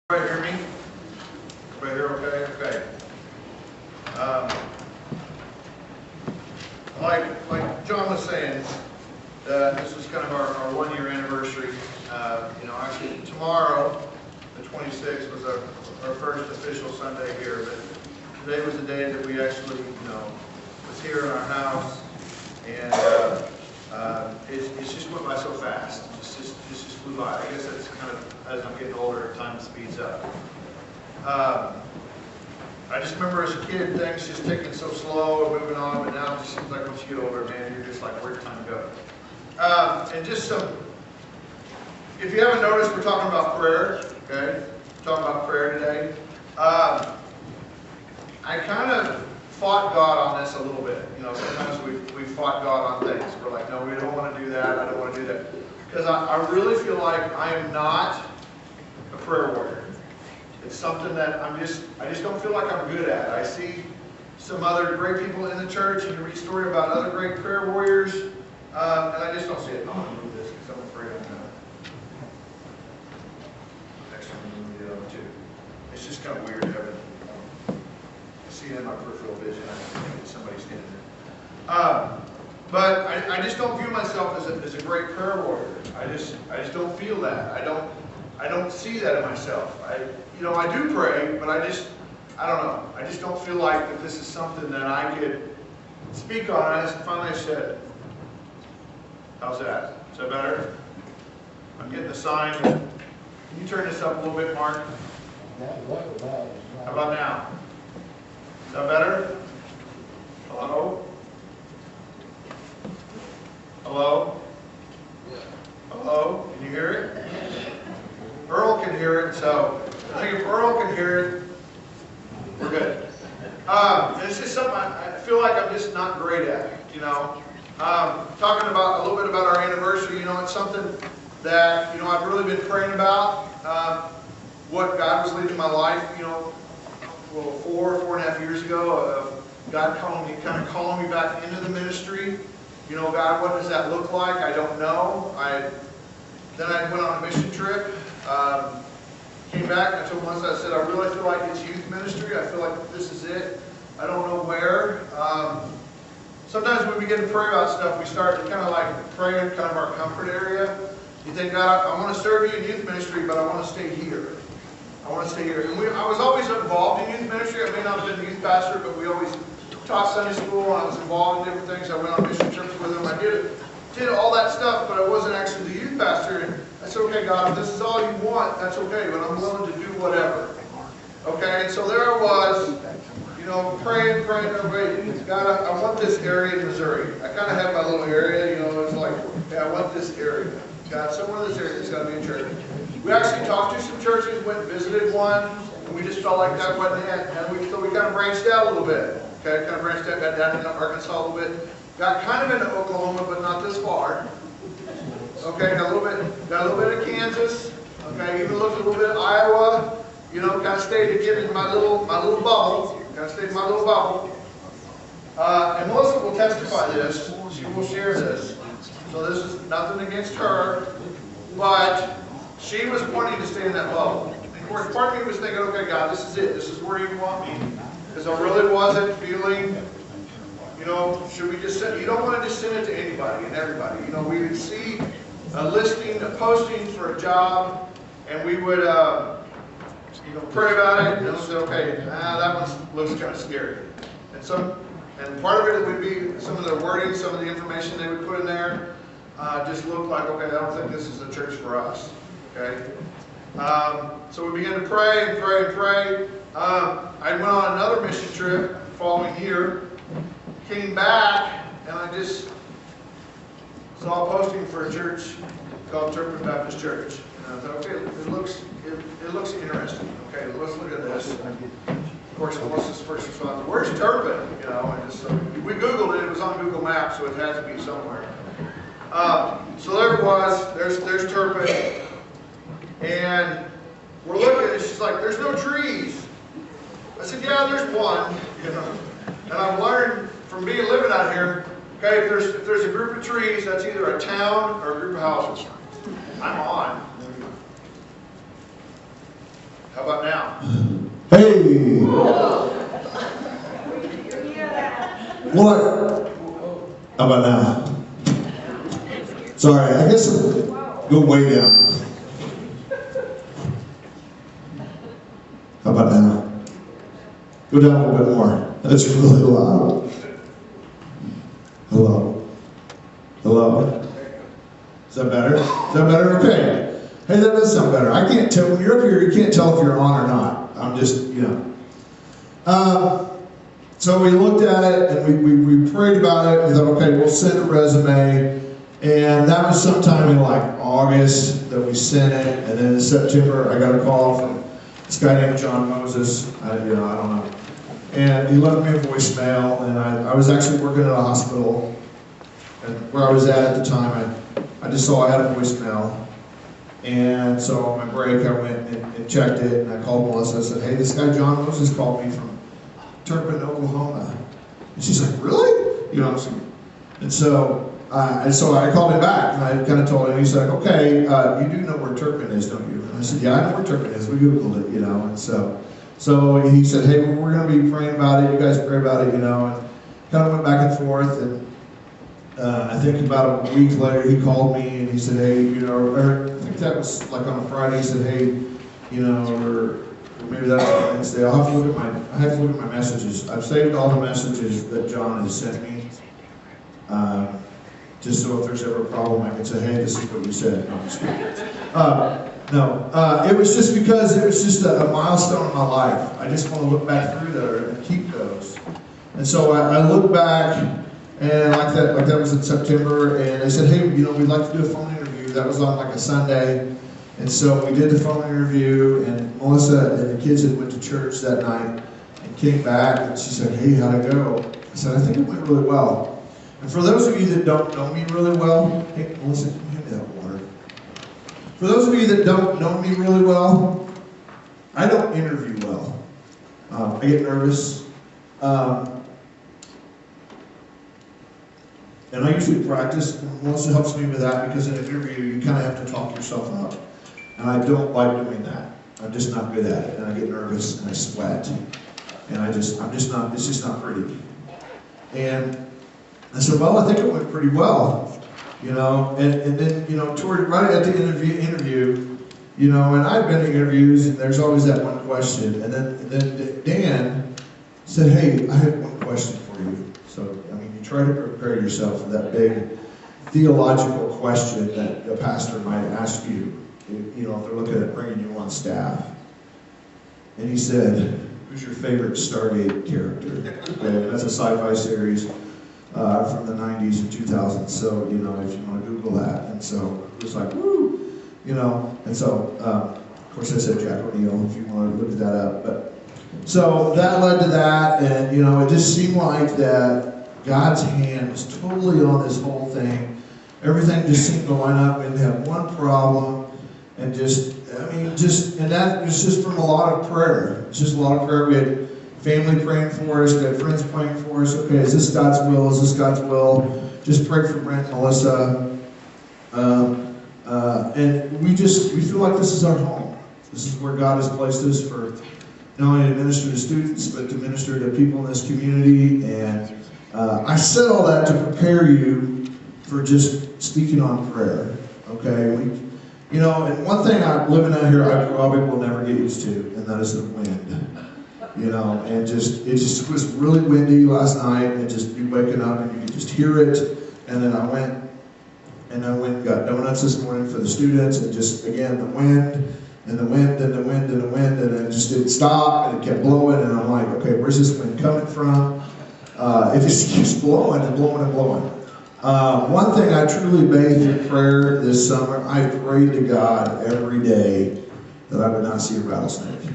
Everybody hear me? Everybody hear okay? Okay. Like John was saying, this is kind of our 1 year anniversary. Actually tomorrow, the 26th, was our first official Sunday here, but today was the day that we actually, was here in our house, and it's just went by so fast. It just flew by. I guess that's kind of, as I'm getting older, time speeds up. I just remember as a kid, things just taking so slow and moving on, but now it just seems like once you get older, man, you're just like, where'd time go? And just some, if you haven't noticed, we're talking about prayer, okay? We're talking about prayer today. I kind of fought God on this a little bit. Sometimes we fought God on things. We're like, no, we don't want to do that. I don't want to do that. Because I really feel like I am not a prayer warrior. It's something that I just don't feel like I'm good at. I see some other great people in the church, and you read story about other great prayer warriors, and I just don't see it. I'm going to move this because I'm afraid I'm going to actually move the other one too. It's just kind of weird having I see it in my peripheral vision. I think it's somebody standing there. But I just don't view myself as a great prayer warrior. I just don't feel that. I don't see that in myself. I do pray, but I don't know. I just don't feel like that this is something that I could speak on. I finally said, how's that? Is that better? I'm getting the sign. Can you turn this up a little bit, Mark? How about now? Is that better? Hello? Hello? Hello? Can you hear it? Earl can hear it, so I think if Earl can hear it, we're good. It's just something I feel like I'm just not great at, Talking about a little bit about our anniversary, it's something that, I've really been praying about, what God was leading my life, 4.5 years ago, God kind of calling me back into the ministry. God, what does that look like? I don't know. Then I went on a mission trip. Came back, and I told once, I said, I really feel like it's youth ministry. I feel like this is it. I don't know where. Sometimes when we begin to pray about stuff, we start to kind of like praying kind of our comfort area. You think, God, I want to serve you in youth ministry, but I want to stay here. I want to stay here. And I was always involved in youth ministry. I may not have been the youth pastor, but we always taught Sunday school, and I was involved in different things. I went on mission trips with them. I did all that stuff, but I wasn't actually the youth pastor. And I said, okay, God, if this is all you want, that's okay, but I'm willing to do whatever. Okay, and so there I was, praying, God, I want this area in Missouri. I kind of have my little area, it's like, okay, I want this area. God, somewhere in this area there's got to be a church. We actually talked to some churches, went and visited one, and we just felt like that wasn't it. And so we kind of branched out a little bit. Okay, kind of branched out, got down into Arkansas a little bit. Kind of into Oklahoma, but not this far. Okay, got a little bit of Kansas. Okay, even looked a little bit at Iowa. Kind of stayed again in my little bubble. Kind of stayed in my little bubble. And Melissa will testify this. She will share this. So this is nothing against her, but she was wanting to stay in that bubble. And of course, part of me was thinking, okay, God, this is it. This is where you want me. Because I really wasn't feeling, should we just send, you don't want to just send it to anybody and everybody. We would see a listing, a posting for a job, and we would, pray about it, and say, okay, that one looks kind of scary. And part of it would be some of the wording, some of the information they would put in there, just looked like, okay, I don't think this is a church for us. Okay? So we began to pray and pray and pray. I went on another mission trip following year, came back, and I just saw a posting for a church called Turpin Baptist Church. And I thought, okay, it looks interesting. Okay, let's look at this. Of course, Melissa's first response, where's Turpin? And we Googled it. It was on Google Maps, so it had to be somewhere. So there it was. There's Turpin. And we're looking, and she's like, there's no trees. I said, yeah, there's one. And I've learned from living out here, okay, if there's a group of trees, that's either a town or a group of houses. I'm on. How Hey! What? How about now? Sorry, I guess I'll go way down. How about now? Go down a little bit more. That's really loud. Hello? Hello? Is that better? Is that better? Okay. Hey, that does sound better. I can't tell, when you're up here, you can't tell if you're on or not. I'm just, you know. So we looked at it and we prayed about it. We thought, okay, we'll send a resume. And that was sometime in like August that we sent it. And then in September, I got a call from this guy named John Moses. I don't know. And he left me a voicemail. And I was actually working at a hospital. And where I was at the time, I just saw I had a voicemail. And so on my break, I went and checked it. And I called Melissa and said, hey, this guy John Moses called me from Turpin, Oklahoma. And she's like, really? You know, and so I called him back, and I kind of told him, he's like, okay, you do know where Turpin is, don't you? And I said, yeah, I know where Turpin is. We Googled it, you know. And so he said, hey, we're going to be praying about it. You guys pray about it, you know. And kind of went back and forth. And I think about a week later, he called me, and he said, hey, you know, or I think that was like on a Friday. He said, hey, you know, or maybe that was Wednesday. I have to look at my messages. I've saved all the messages that John has sent me. Just so if there's ever a problem, I can say, hey, this is what you said. No, I'm just kidding. It was just because it was just a milestone in my life. I just want to look back through there and keep those. And so I look back, and like that was in September, and they said, hey, you know, we'd like to do a phone interview. That was on like a Sunday. And so we did the phone interview, and Melissa and the kids had went to church that night and came back, and she said, hey, how'd it go? I said, I think it went really well. And for those of you that don't know me really well, hey, Melissa, can you hand me that water? For those of you that don't know me really well, I don't interview well. I get nervous. And I usually practice, and Melissa helps me with that, because in an interview, you kind of have to talk yourself up. And I don't like doing that. I'm just not good at it. And I get nervous, and I sweat. And it's just not pretty. And I said, well, I think it went pretty well, you know, and then, you know, right at the interview, you know, and I've been to interviews, and there's always that one question, and then Dan said, hey, I have one question for you. So, I mean, you try to prepare yourself for that big theological question that a pastor might ask you, you know, if they're looking at bringing you on staff. And he said, who's your favorite Stargate character? Okay, that's a sci-fi series. From the 90s and 2000s, so, you know, if you want to Google that. And so it was like, woo, you know, and so, of course I said Jack O'Neill, if you want to look that up. But so that led to that, and, you know, it just seemed like that God's hand was totally on this whole thing. Everything just seemed to line up, and had one problem, and and that was just from a lot of prayer. It's just a lot of prayer. We had family praying for us, we had friends praying for us. Okay, is this God's will? Is this God's will? Just pray for Brent and Melissa. And we feel like this is our home. This is where God has placed us for not only to minister to students, but to minister to people in this community. And I said all that to prepare you for just speaking on prayer. Okay, you know, and one thing living out here, I probably will never get used to, and that is the wind. You know, and it just was really windy last night, and just you waking up and you could just hear it. And then I went and got donuts this morning for the students, and just again the wind and the wind and the wind and the wind, and it just didn't stop, and it kept blowing, and I'm like, okay, where's this wind coming from? It just keeps blowing and blowing and blowing. One thing I truly bathed in prayer this summer, I prayed to God every day that I would not see a rattlesnake.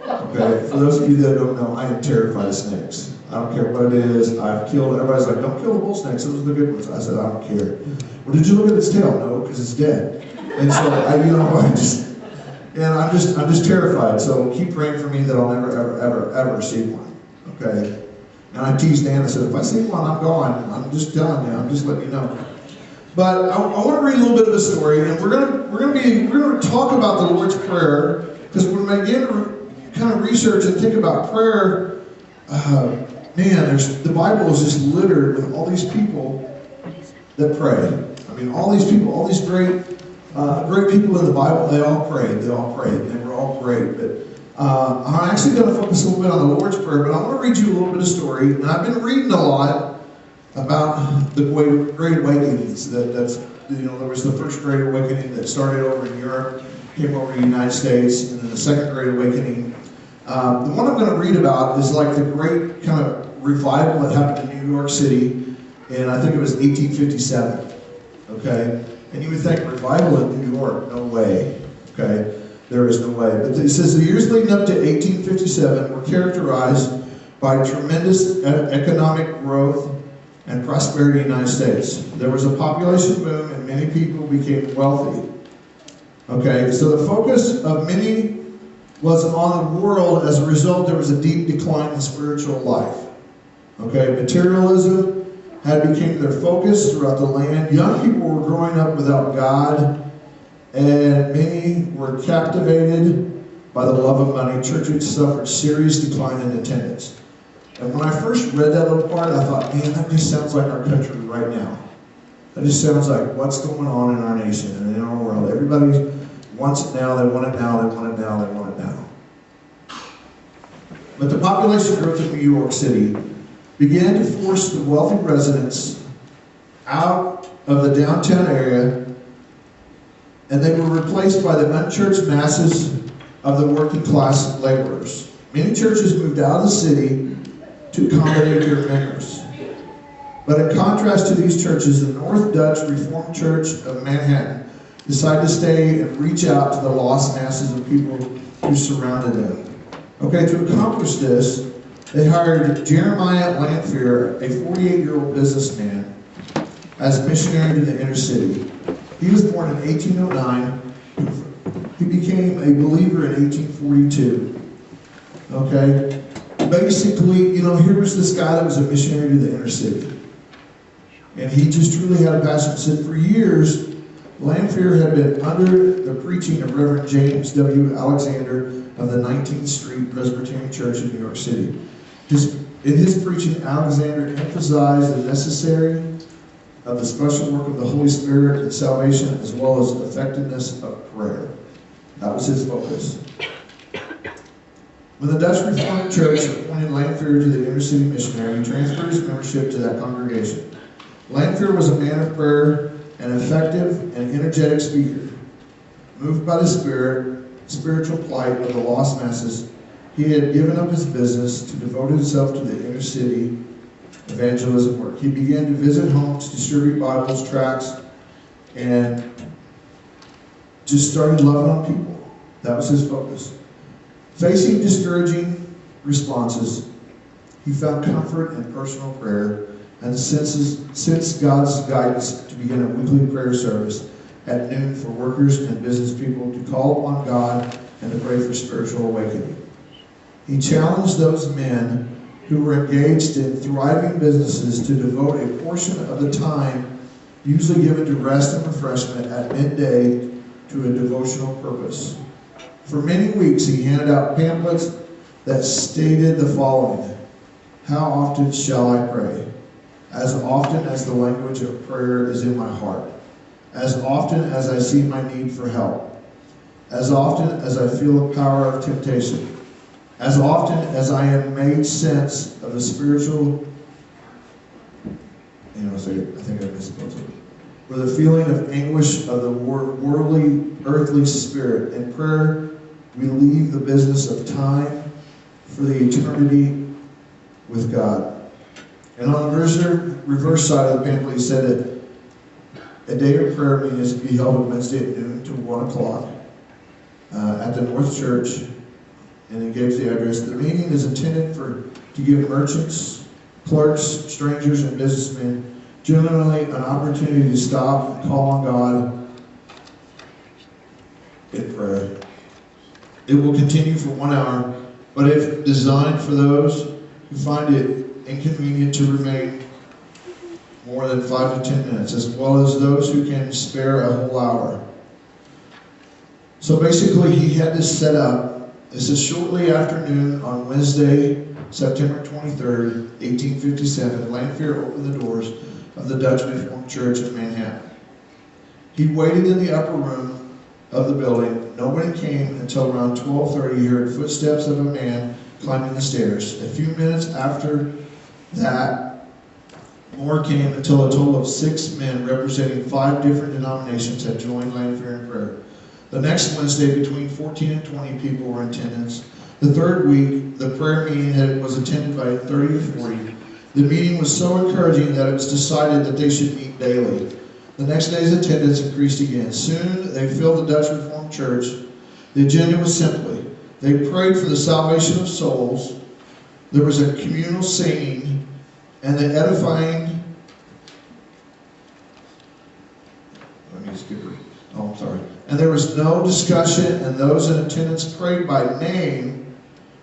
Okay, for those of you that don't know, I am terrified of snakes. I don't care what it is. I've killed, everybody's like, don't kill the bull snakes, those are the good ones. I said, I don't care. Well, did you look at its tail? No, because it's dead. And so, I'm just terrified. So keep praying for me that I'll never, ever, ever, ever see one. Okay? And I teased Dan, I said, if I see one, I'm gone. I'm just telling you, I'm just letting you know. But I want to read a little bit of a story, and we're going to talk about the Lord's Prayer. Because when I began to kind of research and think about prayer, man, the Bible is just littered with all these people that pray. I mean, all these people, all these great people in the Bible, they all prayed. They all prayed. They were all great. But I'm actually going to focus a little bit on the Lord's Prayer, but I want to read you a little bit of story. And I've been reading a lot about the Great Awakenings. There was the first Great Awakening that started over in Europe, came over to the United States, and then the second Great Awakening. The one I'm going to read about is like the great kind of revival that happened in New York City, and I think it was 1857. Okay, and you would think revival in New York? No way. Okay, there is no way. But it says the years leading up to 1857 were characterized by tremendous economic growth and prosperity in the United States. There was a population boom, and many people became wealthy. Okay, so the focus of many was on the world. As a result, there was a deep decline in spiritual life. Okay, materialism had become their focus throughout the land. Young people were growing up without God, and many were captivated by the love of money. Churches suffered serious decline in attendance. And when I first read that little part, I thought, man, that just sounds like our country right now. That just sounds like what's going on in our nation and in our world. Everybody wants it now, they want it now, they want it now, they want it now. But the population growth in New York City began to force the wealthy residents out of the downtown area, and they were replaced by the unchurched masses of the working class laborers. Many churches moved out of the city to accommodate their members. But in contrast to these churches, the North Dutch Reformed Church of Manhattan decided to stay and reach out to the lost masses of people who surrounded them. Okay, to accomplish this, they hired Jeremiah Lanphier, a 48-year-old businessman, as missionary to the inner city. He was born in 1809. He became a believer in 1842. Okay? Basically, here was this guy that was a missionary to the inner city. And he just truly had a passion. Said for years, Lanphier had been under the preaching of Reverend James W. Alexander of the 19th Street Presbyterian Church in New York City. In his preaching, Alexander emphasized the necessity of the special work of the Holy Spirit in salvation, as well as the effectiveness of prayer. That was his focus. When the Dutch Reformed Church appointed Lanphier to the inner city missionary, he transferred his membership to that congregation. Lanphier was a man of prayer, an effective and energetic speaker. Moved by the spiritual plight of the lost masses, he had given up his business to devote himself to the inner city evangelism work. He began to visit homes, distribute Bibles, tracts, and just started loving on people. That was his focus. Facing discouraging responses, he found comfort in personal prayer and sensed God's guidance to begin a weekly prayer service at noon for workers and business people to call upon God and to pray for spiritual awakening. He challenged those men who were engaged in thriving businesses to devote a portion of the time usually given to rest and refreshment at midday to a devotional purpose. For many weeks, he handed out pamphlets that stated the following: "How often shall I pray? As often as the language of prayer is in my heart. As often as I see my need for help. As often as I feel the power of temptation. As often as I am made sense of the spiritual..." I think I misspoke it. "Or the feeling of anguish of the worldly, earthly spirit. In prayer, we leave the business of time for the eternity with God." And on the reverse side of the pamphlet, he said that a day of prayer meeting is to be held on Wednesday at noon to 1 o'clock at the North Church, and he gave the address. The meeting is intended to give merchants, clerks, strangers, and businessmen generally an opportunity to stop and call on God in prayer. It will continue for 1 hour, but if designed for those who find it inconvenient to remain more than 5 to 10 minutes, as well as those who can spare a whole hour. So basically, he had this set up It says, shortly after noon on Wednesday, September 23rd, 1857, Lanphier opened the doors of the Dutch Reformed Church in Manhattan. He waited in the upper room of the building. Nobody came until around 12:30. He heard footsteps of a man climbing the stairs. A few minutes after that, more came until a total of 6 men representing 5 different denominations had joined Lanphier in prayer. The next Wednesday, between 14 and 20 people were in attendance. The third week, the prayer meeting was attended by 30 to 40. The meeting was so encouraging that it was decided that they should meet daily. The next day's attendance increased again. Soon, they filled the Dutch Reformed Church. The agenda was simply, they prayed for the salvation of souls. There was a communal singing and the edifying. Let me skip it. Oh, I'm sorry. And there was no discussion, and those in attendance prayed by name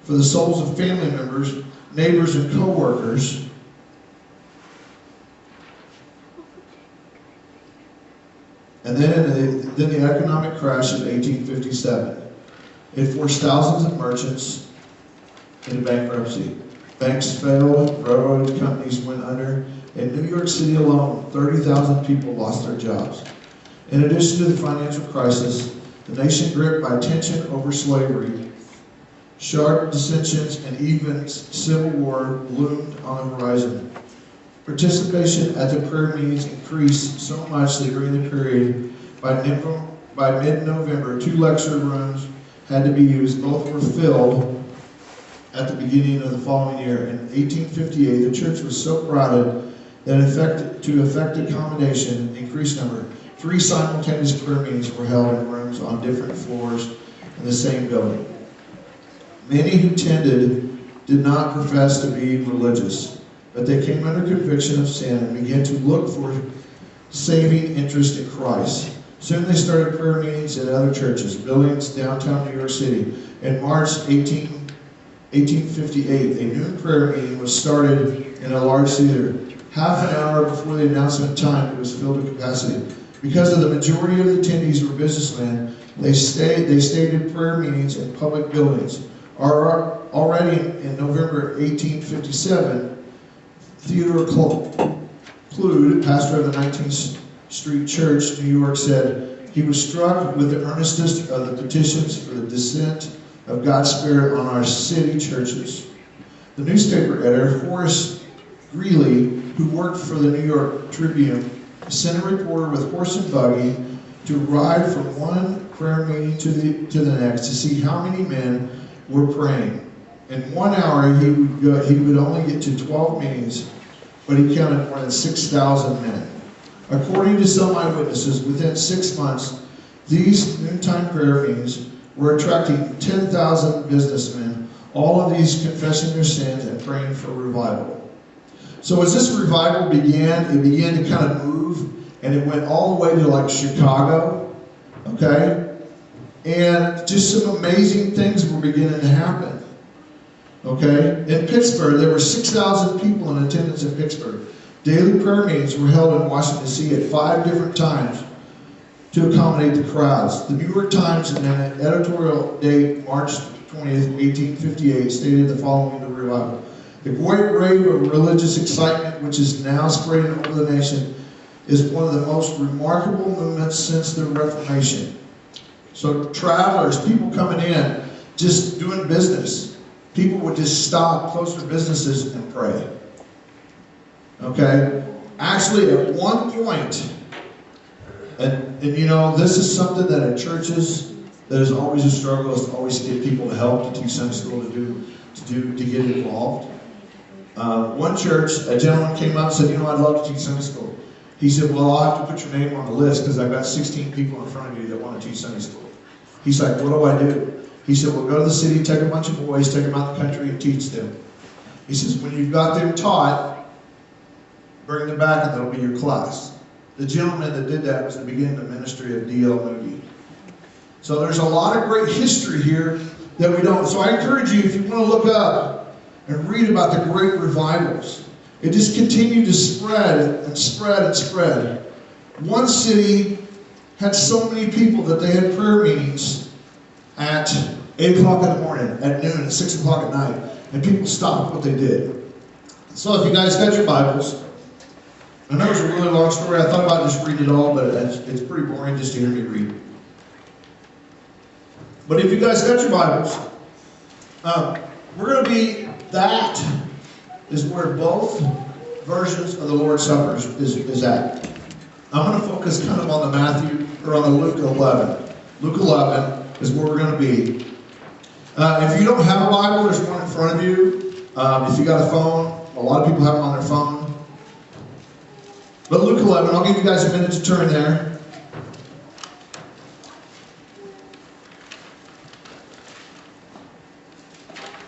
for the souls of family members, neighbors, and co-workers. And then the economic crash of 1857. It forced thousands of merchants into bankruptcy. Banks failed, railroad companies went under. In New York City alone, 30,000 people lost their jobs. In addition to the financial crisis, the nation gripped by tension over slavery, sharp dissensions, and even civil war loomed on the horizon. Participation at the prayer meetings increased so much that during the period, by mid-November, 2 lecture rooms had to be used. Both were filled at the beginning of the following year. In 1858, the church was so crowded that to effect accommodation, increased number, 3 simultaneous prayer meetings were held in rooms on different floors in the same building. Many who attended did not profess to be religious, but they came under conviction of sin and began to look for saving interest in Christ. Soon they started prayer meetings in other churches, buildings downtown New York City. In March 1858, a noon prayer meeting was started in a large theater. Half an hour before the announcement time, it was filled to capacity. Because of the majority of the attendees were businessmen, they stayed in prayer meetings in public buildings. Already in November 1857, Theodore Clude, pastor of the 19th Street Church, New York, said he was struck with the earnestness of the petitions for the descent of God's Spirit on our city churches. The newspaper editor, Horace Greeley, who worked for the New York Tribune, sent a reporter with horse and buggy to ride from one prayer meeting to the next to see how many men were praying. In 1 hour, he would only get to 12 meetings, but he counted more than 6,000 men. According to some eyewitnesses, within 6 months, these noontime prayer meetings were attracting 10,000 businessmen, all of these confessing their sins and praying for revival. So as this revival began, it began to kind of move, and it went all the way to like Chicago, okay? And just some amazing things were beginning to happen, okay? In Pittsburgh, there were 6,000 people in attendance in Pittsburgh. Daily prayer meetings were held in Washington, D.C. at 5 different times to accommodate the crowds. The New York Times, in an editorial date March 20th, 1858, stated the following to the revival. The great wave of religious excitement which is now spreading over the nation is one of the most remarkable movements since the Reformation. So travelers, people coming in, just doing business, people would just stop, close their businesses, and pray. Okay? Actually, at one point, and you know, this is something that in churches, that is always a struggle, is to always get people to help, to teach Sunday school, to get involved. One church, a gentleman came up and said, you know, I'd love to teach Sunday school. He said, well, I'll have to put your name on the list because I've got 16 people in front of you that want to teach Sunday school. He's like, what do I do? He said, well, go to the city, take a bunch of boys, take them out in the country and teach them. He says, when you've got them taught, bring them back and that'll be your class. The gentleman that did that was the beginning of the ministry of D.L. Moody. So there's a lot of great history here that we don't. So I encourage you, if you want to look up and read about the great revivals, it just continued to spread and spread and spread. One city had so many people that they had prayer meetings at 8 o'clock in the morning, at noon, at 6 o'clock at night. And people stopped what they did. So if you guys got your Bibles, I know it's a really long story. I thought about just reading it all, but it's pretty boring just to hear me read. But if you guys got your Bibles, we're going to be, that is where both versions of the Lord's Supper is at. I'm going to focus kind of on the Matthew, or on the Luke 11. Luke 11 is where we're going to be. If you don't have a Bible, there's one in front of you. If you got a phone, a lot of people have them on their phone. But Luke 11, I'll give you guys a minute to turn there.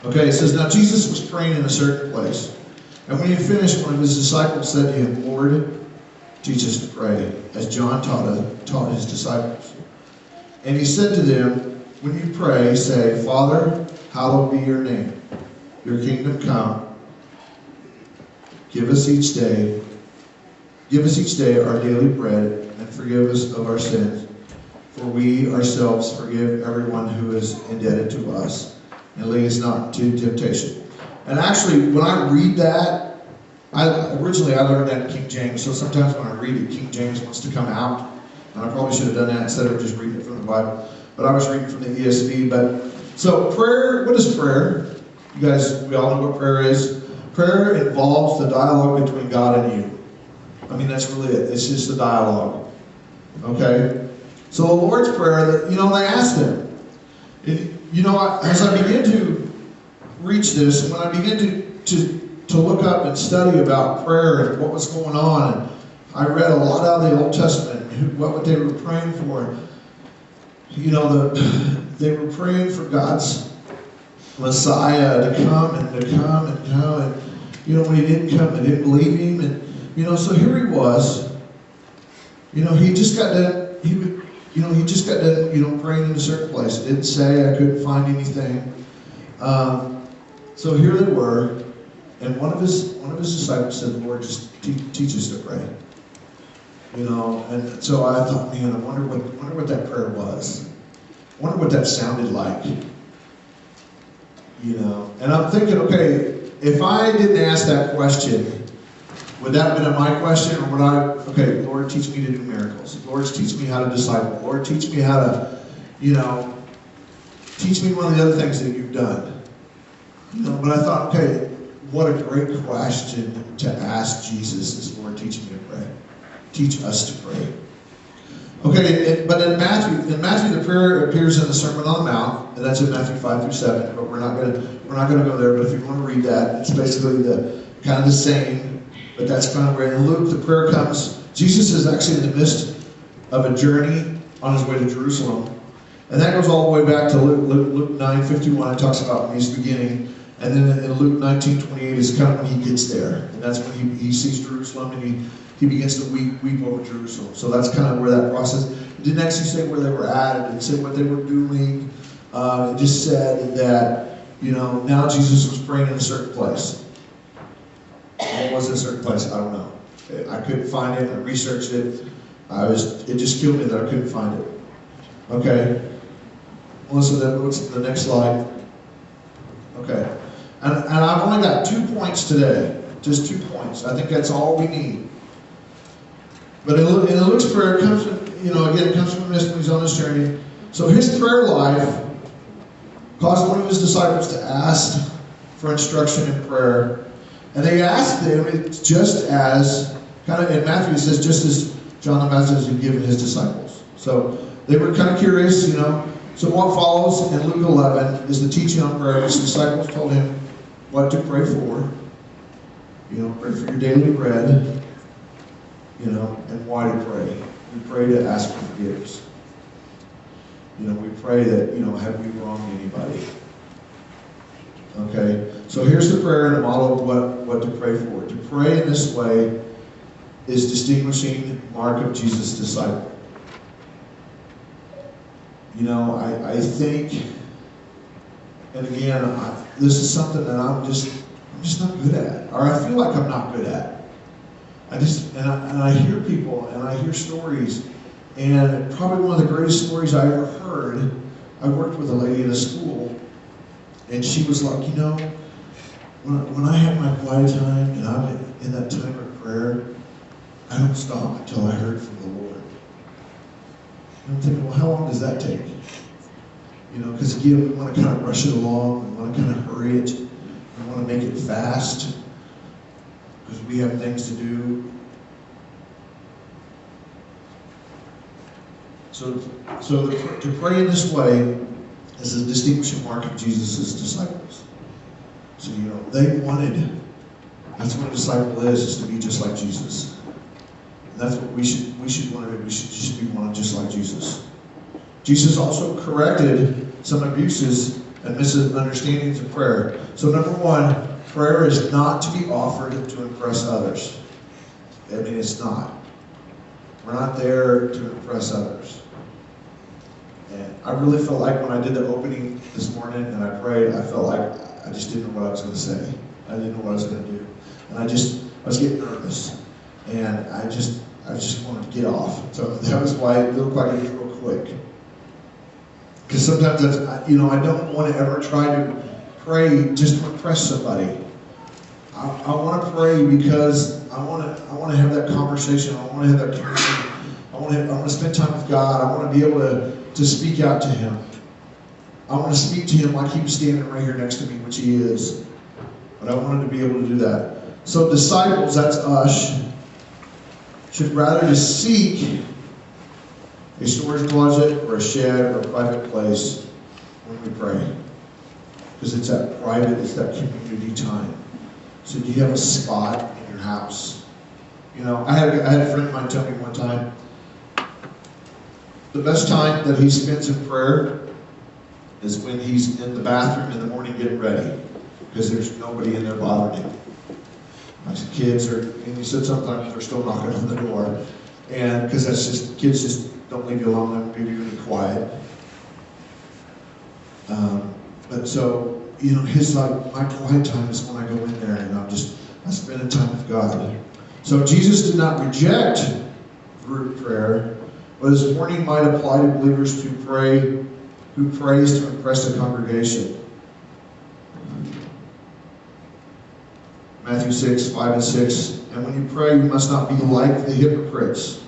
Okay, it says, now Jesus was praying in a certain place. And when he had finished, one of his disciples said to him, Lord, teach us to pray, as John taught his disciples. And he said to them, when you pray, say, Father, hallowed be your name. Your kingdom come. Give us each day our daily bread, and forgive us of our sins. For we ourselves forgive everyone who is indebted to us. And lead us not into temptation. And actually, when I read that, originally I learned that in King James, so sometimes when I read it, King James wants to come out. And I probably should have done that instead of just reading it from the Bible. But I was reading from the ESV. So prayer, what is prayer? You guys, we all know what prayer is. Prayer involves the dialogue between God and you. I mean, that's really it. It's just the dialogue. Okay? So the Lord's Prayer, they asked him. As I begin to reach this, and when I begin to look up and study about prayer and what was going on, and I read a lot out of the Old Testament, what they were praying for. They were praying for God's Messiah to come and to come and come. And, when he didn't come, they didn't believe him. And, so here he was. He just got done, he just got done, praying in a certain place. It didn't say, I couldn't find anything. So here they were. And one of his disciples said, Lord, just teach us to pray. And so I thought, man, I wonder what that prayer was. I wonder what that sounded like. And I'm thinking, okay, if I didn't ask that question, would that have been my question? Or would okay, Lord, teach me to do miracles. Lord, teach me how to disciple. Lord, teach me how to, teach me one of the other things that you've done. But I thought, okay, what a great question to ask Jesus is, Lord, teach me to pray. Teach us to pray. Okay, but in Matthew, the prayer appears in the Sermon on the Mount, and that's in Matthew 5-7. But we're not going to go there. But if you want to read that, it's basically the kind of the same. But that's kind of where in Luke the prayer comes. Jesus is actually in the midst of a journey on his way to Jerusalem, and that goes all the way back to Luke 9:51. It talks about when he's beginning. And then in Luke 19:28 is kind of when he gets there. And that's when he sees Jerusalem and he begins to weep over Jerusalem. So that's kind of where that process. It didn't actually say where they were at. It didn't say what they were doing. It just said that, now Jesus was praying in a certain place. What was a certain place? I don't know. I couldn't find it. I researched it. It just killed me that I couldn't find it. Okay. Melissa, then what's the next slide? Okay. And I've only got 2 points today. Just 2 points. I think that's all we need. But in Luke's prayer, it comes it comes from this when he's on this journey. So his prayer life caused one of his disciples to ask for instruction in prayer. And they asked him just as, kind of in Matthew it says, just as John the Baptist had given his disciples. So they were kind of curious, So what follows in Luke 11 is the teaching on prayer. His disciples told him what to pray for. Pray for your daily bread. And why to pray. We pray to ask for forgiveness. We pray that, have we wronged anybody? Okay? So here's the prayer and a model of what to pray for. To pray in this way is distinguishing mark of Jesus' disciple. I think, and again, this is something that I'm just not good at, or I feel like I'm not good at. I hear people, and I hear stories, and probably one of the greatest stories I ever heard I worked with a lady in a school, and she was like, you know, when I have my quiet time and I'm in that time of prayer, I don't stop until I heard from the Lord. And I'm thinking, well, how long does that take? You know, because again, we want to kind of rush it along, we want to kind of hurry it, we want to make it fast, because we have things to do. So to pray in this way is a distinguishing mark of Jesus' disciples. So, you know, they wanted, that's what a disciple is to be just like Jesus. And that's what we should want to do. We should just be one just like Jesus. Jesus also corrected some abuses and misunderstandings of prayer. So number one, prayer is not to be offered to impress others. I mean, it's not. We're not there to impress others. And I really felt like when I did the opening this morning and I prayed, I felt like I just didn't know what I was going to say. I didn't know what I was going to do. And I was getting nervous. And I just wanted to get off. So that was why it looked like it was real quick. Because sometimes that's, you know, I don't want to ever try to pray just to impress somebody. I want to pray because I want to have that conversation. I want to have that communication. I want to spend time with God. I want to be able to speak out to Him. I want to speak to Him like He was standing right here next to me, which He is. But I wanted to be able to do that. So disciples, that's us, should rather just seek a storage closet or a shed or a private place when we pray. Because it's that private, it's that community time. So do you have a spot in your house? You know, I had a friend of mine tell me one time, the best time that he spends in prayer is when he's in the bathroom in the morning getting ready, because there's nobody in there bothering him. My kids are, and he said sometimes they're still knocking on the door, and because that's just, kids just don't leave you alone, they won't give you any quiet. But so, you know, his like, my quiet time is when I go in there and I'm spending time with God. So Jesus did not reject group prayer, but his warning might apply to believers who prays to impress the congregation. Matthew 6:5-6. And when you pray, you must not be like the hypocrites,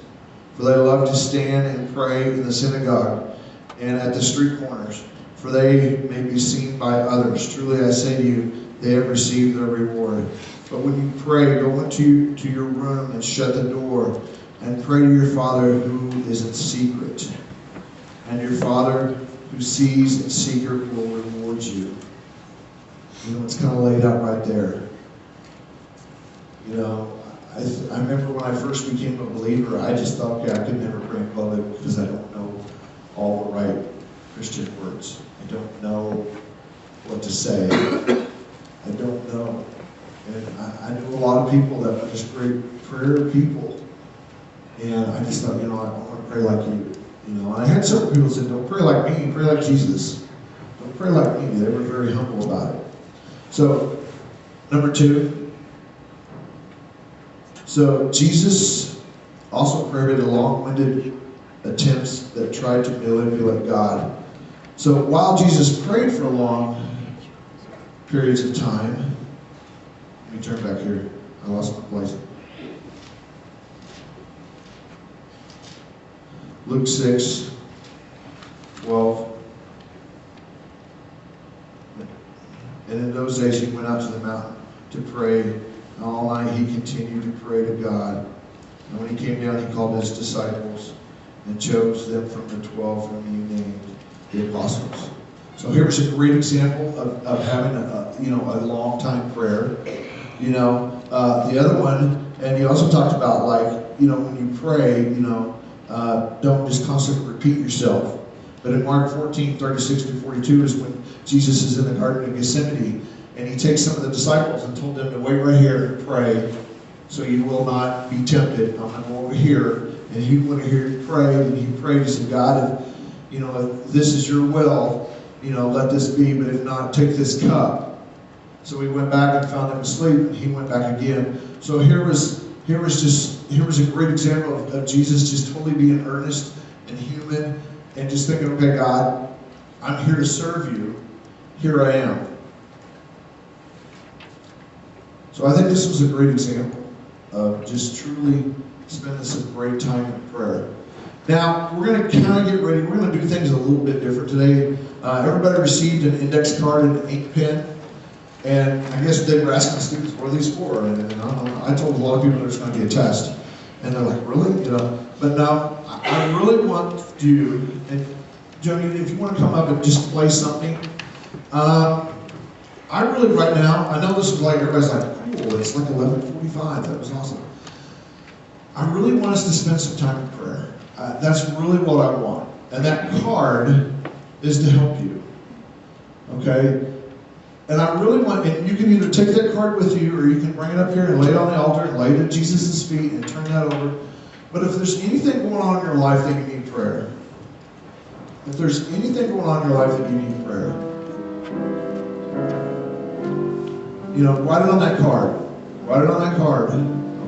for they love to stand and pray in the synagogue and at the street corners, for they may be seen by others. Truly I say to you, they have received their reward. But when you pray, go into your room and shut the door, and pray to your Father who is in secret. And your Father who sees in secret will reward you. You know, it's kind of laid out right there. You know, I remember when I first became a believer, I just thought, okay, I could never pray in public because I don't know all the right Christian words. I don't know what to say. I don't know. And I knew a lot of people that were just great prayer people. And I just thought, you know, I want to pray like you. You know, and I had several people say, don't pray like me, pray like Jesus. Don't pray like me. They were very humble about it. So, number 2. So, Jesus also prohibited long-winded attempts that tried to manipulate God. So, while Jesus prayed for long periods of time, let me turn back here. I lost my place. Luke 6:12. And in those days he went out to the mountain to pray, and all night he continued to pray to God. And when he came down, he called his disciples and chose them from the 12 whom he named the apostles. So here's a great example of having a long time prayer. You know, the other one, and he also talked about, like, you know, when you pray, you know, don't just constantly repeat yourself. But in Mark 14:36-42 is when Jesus is in the Garden of Gethsemane, and he takes some of the disciples and told them to wait right here and pray, so you will not be tempted. I'm going to go over here, and he went here to pray, and he prayed. He said, God, if this is your will, you know, let this be, but if not, take this cup. So he went back and found them asleep, and he went back again. So here was a great example of Jesus just totally being earnest and human, and just thinking, okay, God, I'm here to serve you. Here I am. So I think this was a great example of just truly spending some great time in prayer. Now, we're going to kind of get ready. We're going to do things a little bit different today. Everybody received an index card and an ink pen. And I guess they were asking the students, what are these for? And I told a lot of people there's going to be a test. And they're like, really? You know? But now, I really want you, and Joni, if you want to come up and just play something. I really, right now, I know this is like, everybody's like, cool, it's like 11:45, that was awesome. I really want us to spend some time in prayer. That's really what I want. And that card is to help you. Okay? And I really want, and you can either take that card with you, or you can bring it up here and lay it on the altar and lay it at Jesus' feet and turn that over. But if there's anything going on in your life that you need prayer, if there's anything going on in your life that you need prayer, you know, write it on that card. Write it on that card.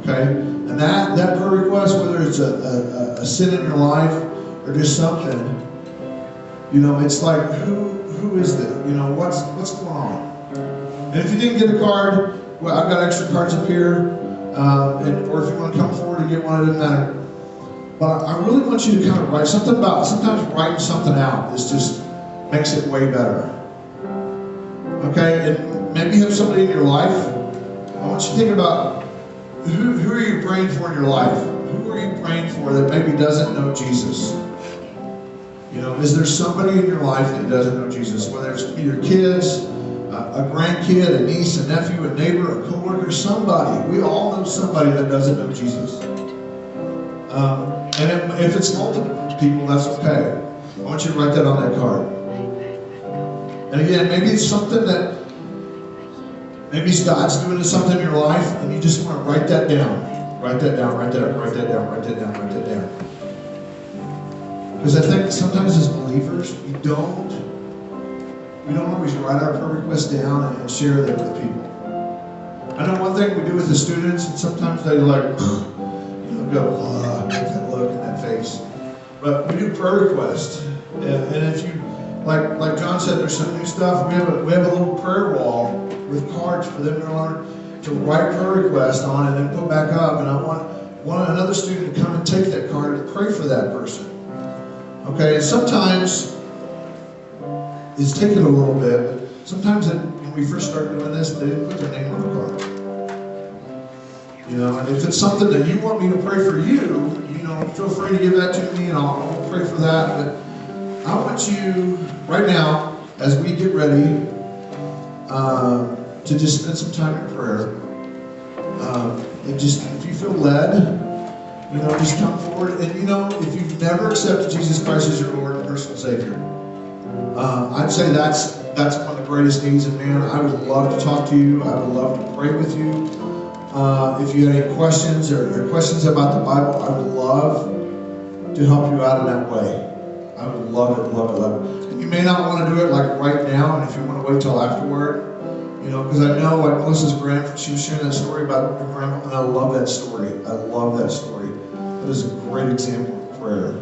Okay? And that prayer request, whether it's a sin in your life or just something, you know, it's like, who is it? You know, what's going on? And if you didn't get a card, well, I've got extra cards up here. Or if you want to come forward and get one, it doesn't matter. But I really want you to kind of write something about, sometimes writing something out is just makes it way better. Okay? And maybe you have somebody in your life. I want you to think about who are you praying for in your life? Who are you praying for that maybe doesn't know Jesus? You know, is there somebody in your life that doesn't know Jesus? Whether it's your kids, a grandkid, a niece, a nephew, a neighbor, a coworker, somebody. We all know somebody that doesn't know Jesus. And if it's multiple people, that's okay. I want you to write that on that card. And again, maybe it's something that, maybe God's doing something in your life, and you just want to write that down. Write that down, write that down, write that down, write that down, write that down. Because I think sometimes as believers, we don't always write our prayer requests down and share them with people. I know one thing we do with the students, and sometimes they like, go, get that look in that face. But we do prayer requests, and if you, like John said, there's some new stuff. We have a little prayer wall with cards for them to learn to write prayer requests on and then put back up. And I want another student to come and take that card and pray for that person. Okay, and sometimes it's taken a little bit, but sometimes when we first started doing this, they didn't put their name on the card. You know, and if it's something that you want me to pray for you, you know, feel free to give that to me and I'll pray for that. But I want you, right now, as we get ready, to just spend some time in prayer. And just, if you feel led, you know, just come forward. And you know, if you've never accepted Jesus Christ as your Lord and personal Savior, I'd say that's one of the greatest needs. And man, I would love to talk to you. I would love to pray with you. If you have any questions or questions about the Bible, I would love to help you out in that way. I would love it, love it, love it. And you may not want to do it like right now, and if you want to wait till afterward, you know, because I know like Melissa's grandma, she was sharing that story about her grandma, and I love that story. I love that story. That is a great example of prayer.